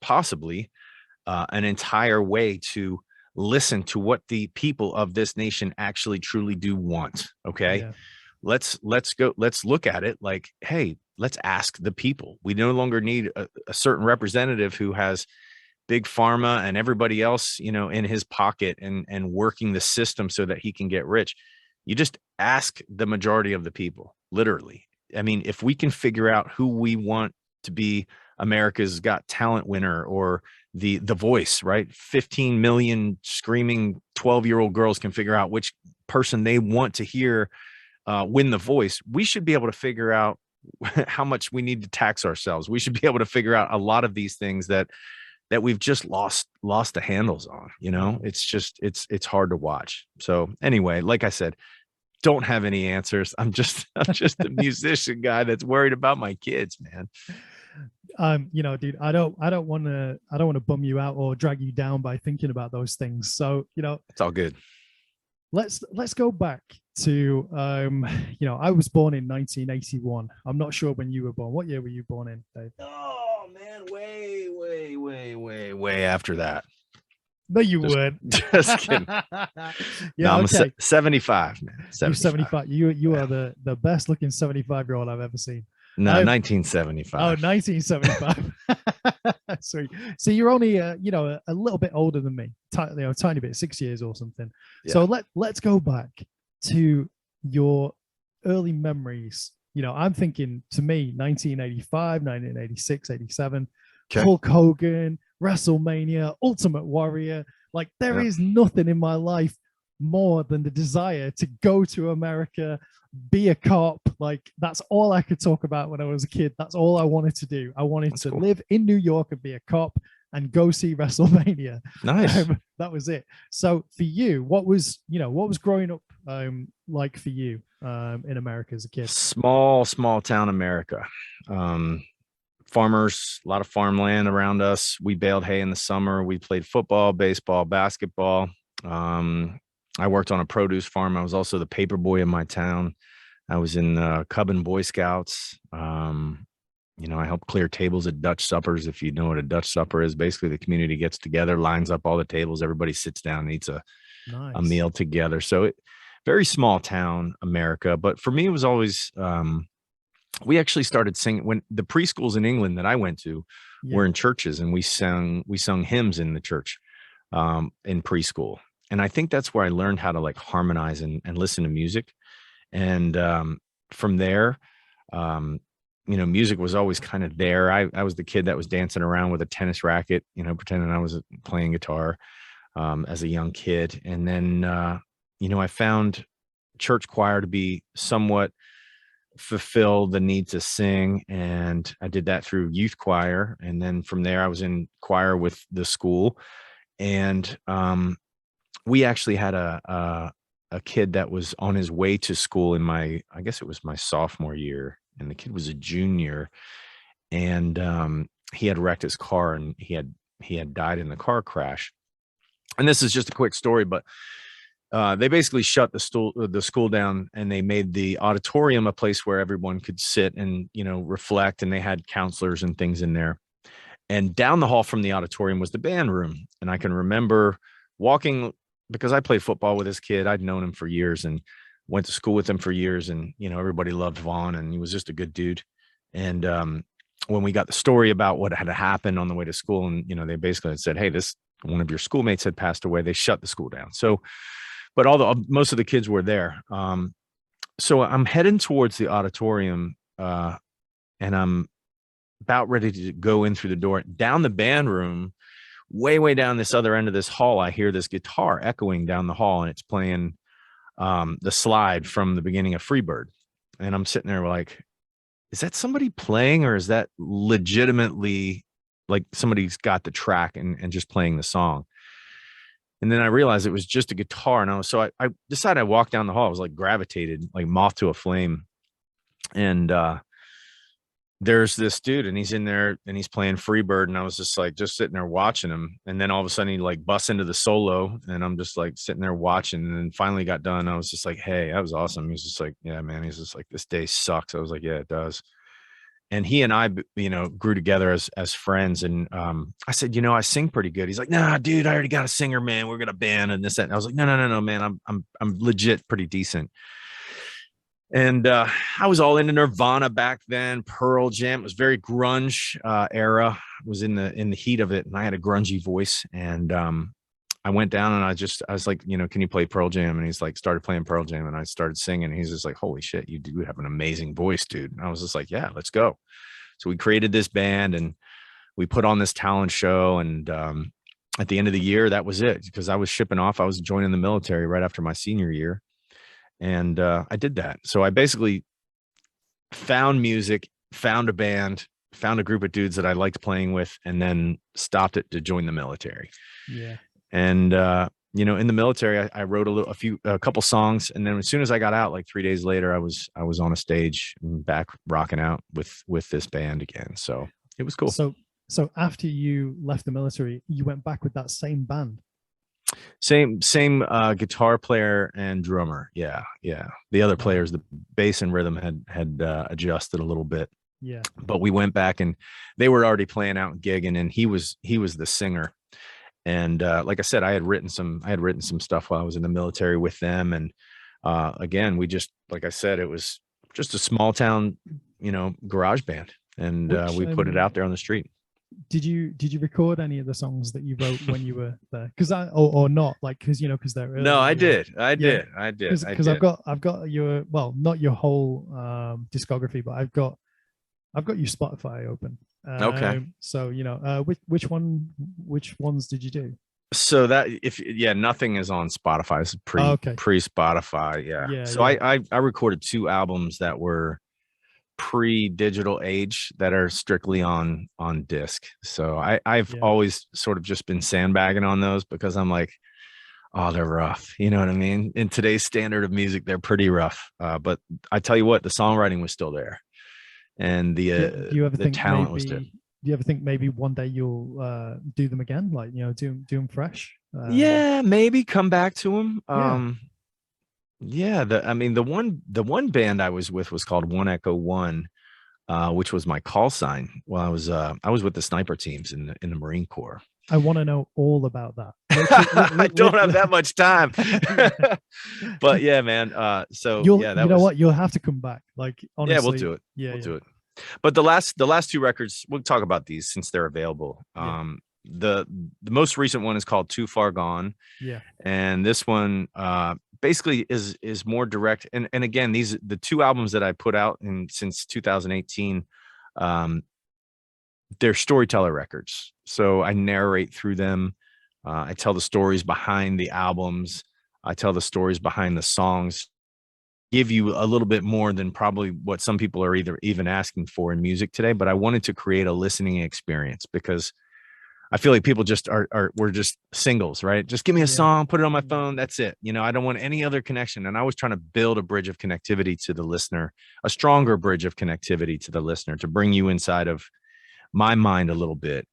possibly an entire way to listen to what the people of this nation actually truly do want. Okay. Yeah. Let's look at it like, hey, let's ask the people. We no longer need a certain representative who has big pharma and everybody else, in his pocket and working the system so that he can get rich. You just ask the majority of the people, literally. I mean, if we can figure out who we want to be America's Got Talent winner or the Voice, right? 15 million screaming 12-year-old girls can figure out which person they want to hear win the Voice. We should be able to figure out how much we need to tax ourselves. We should be able to figure out a lot of these things that we've just lost the handles on. It's just it's hard to watch. So anyway, like I said, don't have any answers. I'm just a musician guy that's worried about my kids, man. Dude, I don't want to bum you out or drag you down by thinking about those things. So, it's all good. Let's go back to I was born in 1981. I'm not sure when you were born. What year were you born in, Dave? Oh man, way after that. No, you weren't. Just kidding. Yeah, I'm okay. 75, man. 75. You are the best looking 75-year-old I've ever seen. No, 1975. Oh, 1975. Sweet. So you're only a little bit older than me, tiny bit, 6 years or something. Yeah. So let's go back to your early memories. I'm thinking, to me, 1985, 1986, 87, okay. Hulk Hogan, WrestleMania, Ultimate Warrior. Like, there is nothing in my life more than the desire to go to America, be a cop. Like, that's all I could talk about when I was a kid. That's all I wanted to do. I wanted to live in New York and be a cop and go see WrestleMania. Nice. That was it. So for you, what was growing up like for you in America as a kid? Small town America. Farmers, a lot of farmland around us. We baled hay in the summer. We played football, baseball, basketball. I worked on a produce farm. I was also the paper boy in my town. I was in Cub and Boy Scouts. I helped clear tables at Dutch suppers. If you know what a Dutch supper is, basically the community gets together, lines up all the tables. Everybody sits down and eats a meal together. So very small town America. But for me, it was always, we actually started singing when the preschools in England that I went to were in churches, and we sung hymns in the church in preschool. And I think that's where I learned how to like harmonize and listen to music. And from there, music was always kind of there. I was the kid that was dancing around with a tennis racket, pretending I was playing guitar as a young kid. And then, I found church choir to be somewhat fulfill the need to sing. And I did that through youth choir. And then from there, I was in choir with the school. And we actually had a kid that was on his way to school in I guess it was my sophomore year, and the kid was a junior, and he had wrecked his car, and he had died in the car crash. And this is just a quick story, but they basically shut the school down, and they made the auditorium a place where everyone could sit and reflect, and they had counselors and things in there. And down the hall from the auditorium was the band room, and I can remember walking, because I played football with this kid. I'd known him for years, and went to school with him for years, and everybody loved Vaughn, and he was just a good dude. And when we got the story about what had happened on the way to school, and they basically had said, hey, this one of your schoolmates had passed away, they shut the school down. So, but most of the kids were there. So I'm heading towards the auditorium, and I'm about ready to go in through the door. Down the band room, way down this other end of this hall, I hear this guitar echoing down the hall, and it's playing the slide from the beginning of Freebird. And I'm sitting there like, is that somebody playing, or is that legitimately like somebody's got the track and just playing the song? And then I realized it was just a guitar. And I decided I walked down the hall. I was like gravitated, like moth to a flame. And there's this dude, and he's in there and he's playing Freebird. And I was just sitting there watching him. And then all of a sudden he like busts into the solo, and I'm just like sitting there watching. And then finally got done. I was just like, hey, that was awesome. He's just like, yeah, man. He's just like, this day sucks. I was like, yeah, it does. And he and I, grew together as friends. And I said, I sing pretty good. He's like, nah, dude, I already got a singer, man. We're gonna band and this, that. And I was like, no, man. I'm legit pretty decent. And I was all into Nirvana back then. Pearl Jam. It was very grunge era. I was in the heat of it, and I had a grungy voice. And I went down and I was like, can you play Pearl Jam? And he's like, started playing Pearl Jam, and I started singing. And he's just like, holy shit, you do have an amazing voice, dude. And I was just like, yeah, let's go. So we created this band, and we put on this talent show. And at the end of the year, that was it, because I was shipping off. I was joining the military right after my senior year. And I did that. So I basically found music, found a band, found a group of dudes that I liked playing with, and then stopped it to join the military. Yeah. And in the military, I wrote a couple songs, and then as soon as I got out, like 3 days later, I was on a stage and back rocking out with this band again. So it was cool. So after you left the military, you went back with that same band. Same guitar player and drummer. Yeah. The other players, the bass and rhythm had adjusted a little bit. Yeah. But we went back, and they were already playing out and gigging, and he was the singer. And like I said, I had written some stuff while I was in the military with them. And again, we just, like I said, it was just a small town, garage band, and we put it out there on the street. Did you record any of the songs that you wrote when you were there? Because or not, like, because they're early, no, I did. Because I've got your, well, not your whole discography, but I've got your Spotify open. Okay. So which ones did you do? So that nothing is on Spotify. It's pre Spotify. Yeah. So I recorded 2 albums that were pre-digital age that are strictly on disc. So I've always sort of just been sandbagging on those, because I'm like, oh, they're rough. You know what I mean? In today's standard of music, they're pretty rough. But I tell you what, the songwriting was still there, and the talent was there. Do you ever think maybe one day you'll do them again, like do them fresh? Yeah, maybe come back to them. The one band I was with was called 1 Echo 1, which was my call sign. Well, I was with the Sniper Teams in the Marine Corps. I want to know all about that. I don't have that much time. But yeah, man. What? You'll have to come back. Like, honestly, yeah, we'll do it. We'll do it. But the last 2 records, we'll talk about these since they're available. The most recent one is called Too Far Gone. Yeah. And this one basically is more direct. And again, the 2 albums that I put out since 2018, they're storyteller records. So I narrate through them. I tell the stories behind the albums. I tell the stories behind the songs. Give you a little bit more than probably what some people are even asking for in music today. But I wanted to create a listening experience, because I feel like people just we're just singles, right? Just give me a song, put it on my phone. That's it. I don't want any other connection. And I was trying to build a bridge of connectivity to the listener, a stronger bridge of connectivity to the listener, to bring you inside of my mind a little bit.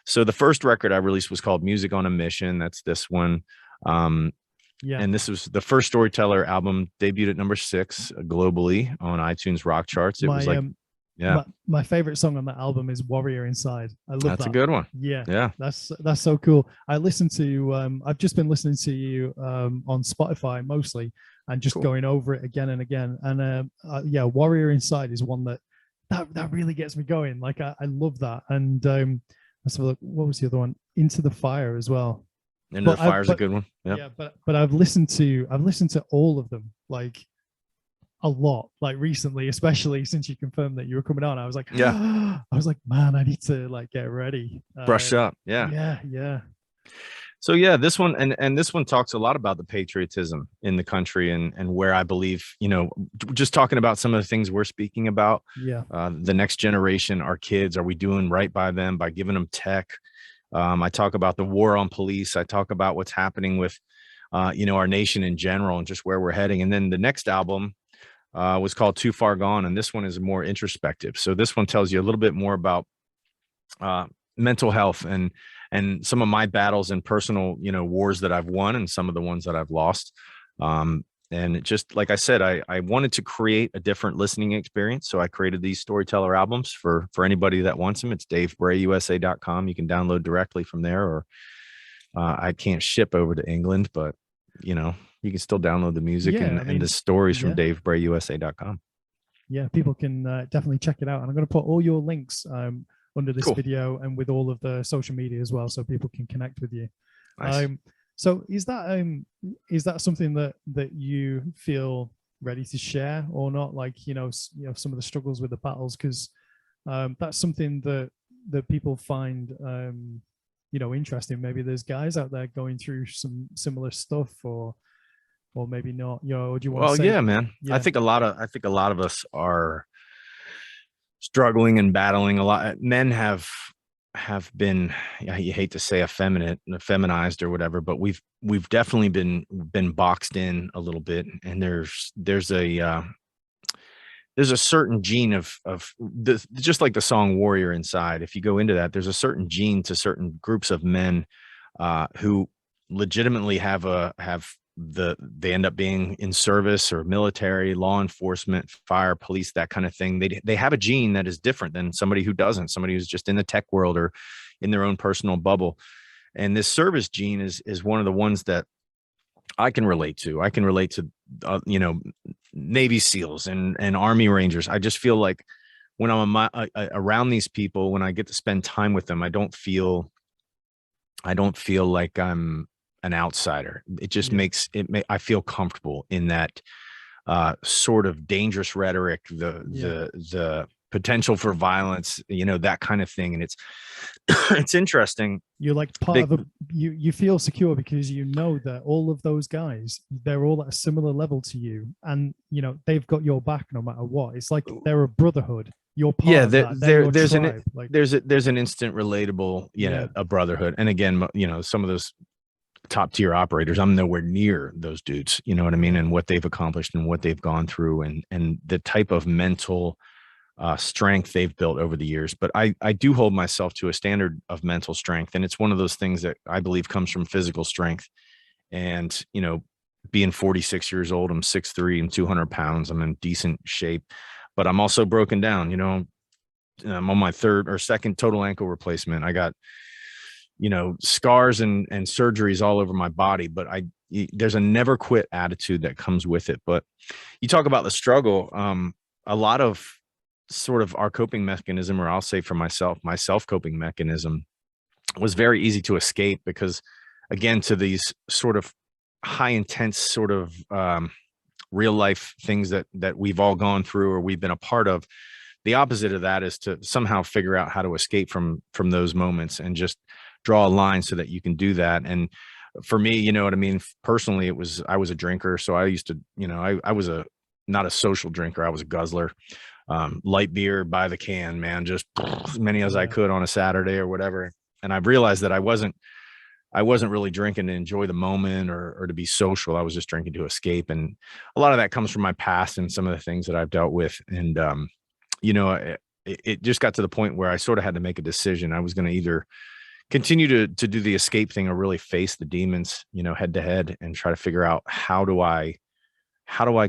So the first record I released was called Music on a Mission. That's this one. And this was the first storyteller album, debuted at number 6 globally on iTunes rock charts. It was like, my favorite song on that album is Warrior Inside. I love that. That's a good one. Yeah. That's so cool. I listened to I've just been listening to you on Spotify mostly, and just going over it again and again. And yeah, Warrior Inside is one that really gets me going. Like I love that. And so what was the other one? Into the Fire as well. Into the Fire is a good one. Yep. Yeah, but I've listened to all of them like a lot, like recently, especially since you confirmed that you were coming on. I was like, yeah, I was like, man, I need to like get ready, brush up. Yeah. So yeah, this one and this one talks a lot about the patriotism in the country and where I believe, you know, just talking about some of the things we're speaking about. Yeah. The next generation, our kids, are we doing right by them by giving them tech? I talk about the war on police. I talk about what's happening with, you know, our nation in general and just where we're heading. And then the next album was called Too Far Gone, and this one is more introspective. So this one tells you a little bit more about mental health and some of my battles and personal, you know, wars that I've won and some of the ones that I've lost. And it just, like I said, I wanted to create a different listening experience. So I created these storyteller albums for anybody that wants them. It's DaveBrayUSA.com. You can download directly from there, or I can't ship over to England, but you know, you can still download the music and the stories from DaveBrayUSA.com. Yeah, people can definitely check it out. And I'm going to put all your links under this video and with all of the social media as well, so people can connect with you. Nice. So is that something that you feel ready to share or not? Like, you know, some of the struggles with the battles, because that's something that people find, you know, interesting. Maybe there's guys out there going through some similar stuff, or maybe not. You know, do you want to say? Well, yeah, man. Yeah. I think a lot of us are struggling and battling a lot. Men have been, you hate to say feminized or whatever, but we've definitely been boxed in a little bit. And there's a certain gene of just like the song Warrior Inside. If you go into that, there's a certain gene to certain groups of men who legitimately they end up being in service or military, law enforcement, fire, police, that kind of thing. They have a gene that is different than somebody who doesn't, somebody who's just in the tech world or in their own personal bubble. And this service gene is one of the ones that I can relate to. I can relate to, you know, Navy SEALs and Army Rangers. I just feel like when I'm around these people, when I get to spend time with them, I don't feel like I'm an outsider. It just I feel comfortable in that sort of dangerous rhetoric, the potential for violence, you know, that kind of thing. And it's interesting. You're like you feel secure because you know that all of those guys, they're all at a similar level to you, and you know they've got your back no matter what. It's like they're a brotherhood. You're part of that. There's an instant relatable, a brotherhood. And again, you know, some of those top tier operators, I'm nowhere near those dudes, you know what I mean, and what they've accomplished and what they've gone through and the type of mental strength they've built over the years. But I do hold myself to a standard of mental strength, and it's one of those things that I believe comes from physical strength. And you know, being 46 years old, I'm 6'3" and 200 pounds. I'm in decent shape, but I'm also broken down. You know, I'm on my third or second total ankle replacement. I got, you know, scars and surgeries all over my body, but there's a never quit attitude that comes with it. But you talk about the struggle, a lot of sort of our coping mechanism, or I'll say for myself, my self-coping mechanism was very easy to escape because, again, to these sort of high intense sort of real life things that we've all gone through or we've been a part of, the opposite of that is to somehow figure out how to escape from those moments and just draw a line so that you can do that. And for me, you know what I mean? Personally, I was a drinker. So I used to, you know, I was not a social drinker. I was a guzzler, light beer by the can, man, just as many as I could on a Saturday or whatever. And I've realized that I wasn't really drinking to enjoy the moment or to be social. I was just drinking to escape. And a lot of that comes from my past and some of the things that I've dealt with. And, you know, it just got to the point where I sort of had to make a decision. I was going to either continue to do the escape thing or really face the demons, you know, head to head and try to figure out how do I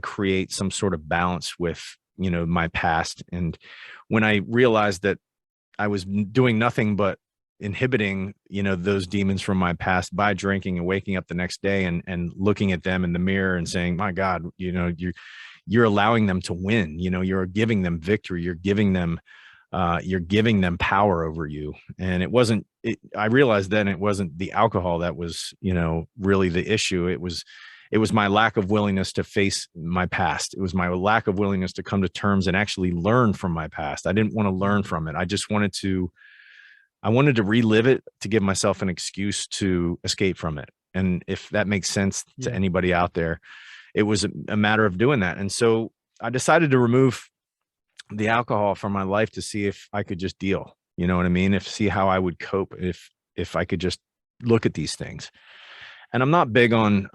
create some sort of balance with, you know, my past. And when I realized that I was doing nothing but inhibiting, those demons from my past by drinking and waking up the next day and looking at them in the mirror and saying, my God, you're allowing them to win. You're giving them victory. You're giving them power over you. And I realized then it wasn't the alcohol that was, really the issue. It was my lack of willingness to face my past. It was my lack of willingness to come to terms and actually learn from my past. I didn't want to learn from it. I just wanted to relive it to give myself an excuse to escape from it. And if that makes sense to anybody out there, it was a matter of doing that. And so I decided to remove the alcohol from my life to see if I could just deal, you know what I mean? See how I would cope if I could just look at these things. And I'm not big on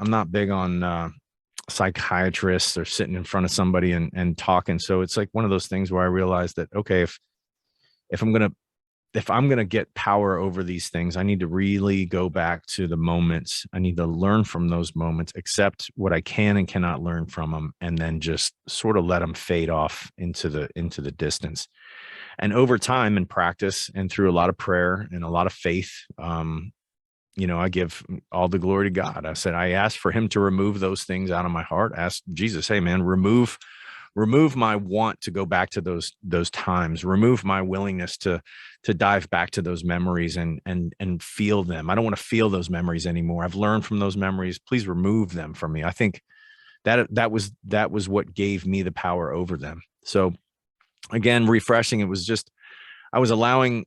psychiatrists or sitting in front of somebody and talking. So it's like one of those things where I realized that, okay, if I'm going to get power over these things, I need to really go back to the moments. I need to learn from those moments, accept what I can and cannot learn from them, and then just sort of let them fade off into the distance. And over time and practice and through a lot of prayer and a lot of faith, I give all the glory to God. I asked for him to remove those things out of my heart. Asked Jesus, hey man, remove my want to go back to those times, remove my willingness to dive back to those memories and feel them. I don't want to feel those memories anymore. I've learned from those memories. Please remove them from me. I think that was what gave me the power over them. So again, refreshing. It was just, I was allowing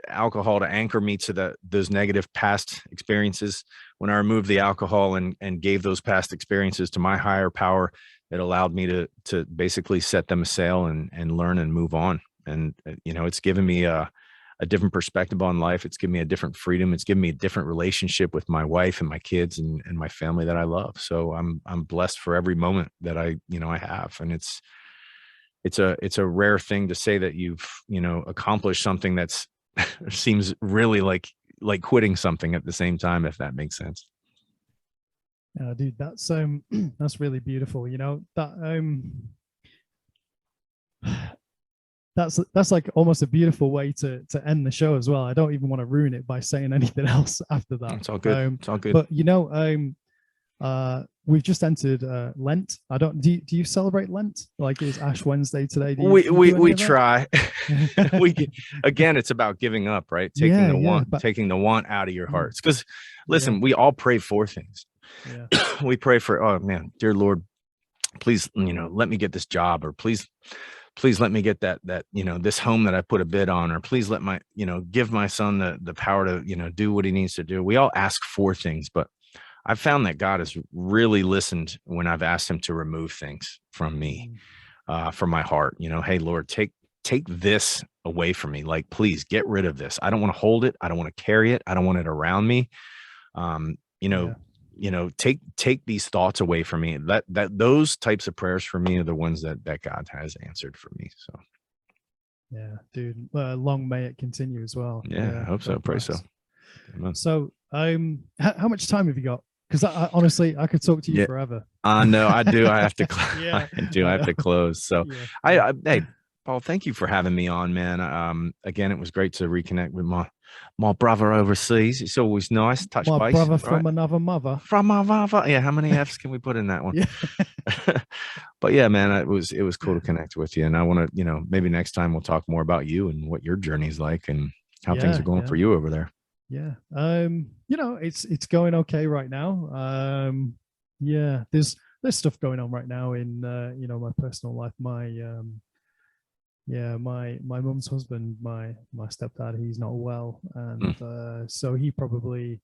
alcohol to anchor me to those negative past experiences. When I removed the alcohol and gave those past experiences to my higher power, it allowed me to basically set them sail and learn and move on. And, it's given me a different perspective on life. It's given me a different freedom. It's given me a different relationship with my wife and my kids and my family that I love. So I'm blessed for every moment that I have. And it's a rare thing to say that you've, accomplished something that's seems really like quitting something at the same time, if that makes sense. Yeah, dude, that's really beautiful. That's like almost a beautiful way to end the show as well. I don't even want to ruin it by saying anything else after that. It's all good. It's all good. But we've just entered Lent. Do you celebrate Lent? Like, is Ash Wednesday today? We try. Again, it's about giving up, right? Taking the want out of your hearts. Because listen, we all pray for things. Yeah. We pray for, oh man, dear Lord, please, let me get this job, or please let me get that, this home that I put a bid on, or please let my, give my son the power to, do what he needs to do. We all ask for things, but I've found that God has really listened when I've asked him to remove things from me, from my heart. Hey, Lord, take this away from me. Like, please get rid of this. I don't want to hold it. I don't want to carry it. I don't want it around me. Take these thoughts away from me. That those types of prayers for me are the ones that God has answered for me. So yeah, dude, long may it continue as well. Yeah, I hope so. Pray so. Amen. So how much time have you got? Because honestly, I could talk to you forever. No, I do. I have to I have to close. So hey, Paul, thank you for having me on, man. Again, it was great to reconnect with my brother overseas. It's always nice. Touch base. My brother from another mother. From my mother. Yeah, how many F's can we put in that one? Yeah. But yeah, man, it was cool to connect with you. And I want to, maybe next time we'll talk more about you and what your journey's like and how things are going for you over there. Yeah. It's going okay right now. There's stuff going on right now in my personal life. My mum's husband, my stepdad, he's not well, and so he probably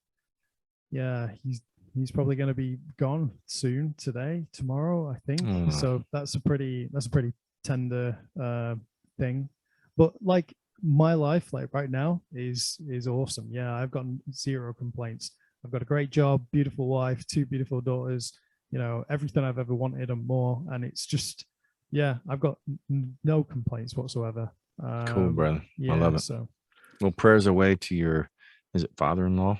he's probably going to be gone soon, tomorrow, I think. So that's a pretty tender thing, but like my life, like right now, is awesome. Yeah, I've got zero complaints. I've got a great job, beautiful wife, 2 beautiful daughters, everything I've ever wanted and more, and it's just I've got no complaints whatsoever. Cool, brother. I love it. So, well, prayers away to your, is it father-in-law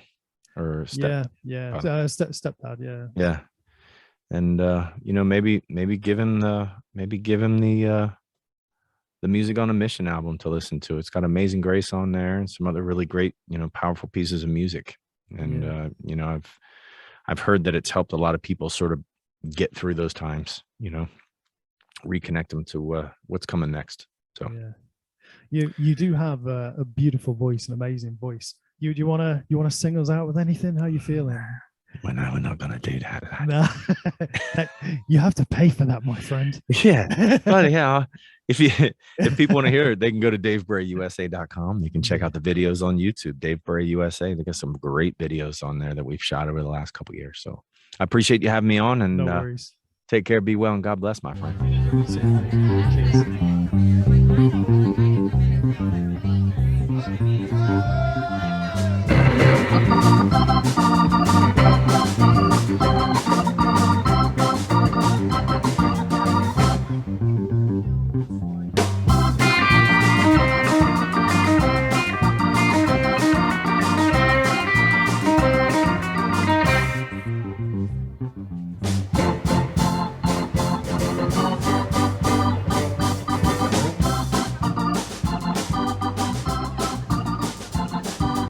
or stepdad? Yeah. And maybe give him the the Music on a Mission album to listen to. It's got Amazing Grace on there and some other really great, powerful pieces of music. And I've heard that it's helped a lot of people sort of get through those times, reconnect them to what's coming next. So you do have a beautiful voice, an amazing voice. You wanna sing us out with anything? How you feeling? We're not gonna do that. No. You have to pay for that, my friend. Yeah, but yeah, if people want to hear it, they can go to DaveBrayUSA.com. You can check out the videos on YouTube, Dave Bray USA. They got some great videos on there that we've shot over the last couple of years. So I appreciate you having me on, and no worries. Take care, be well, and God bless, my friend. Cheers.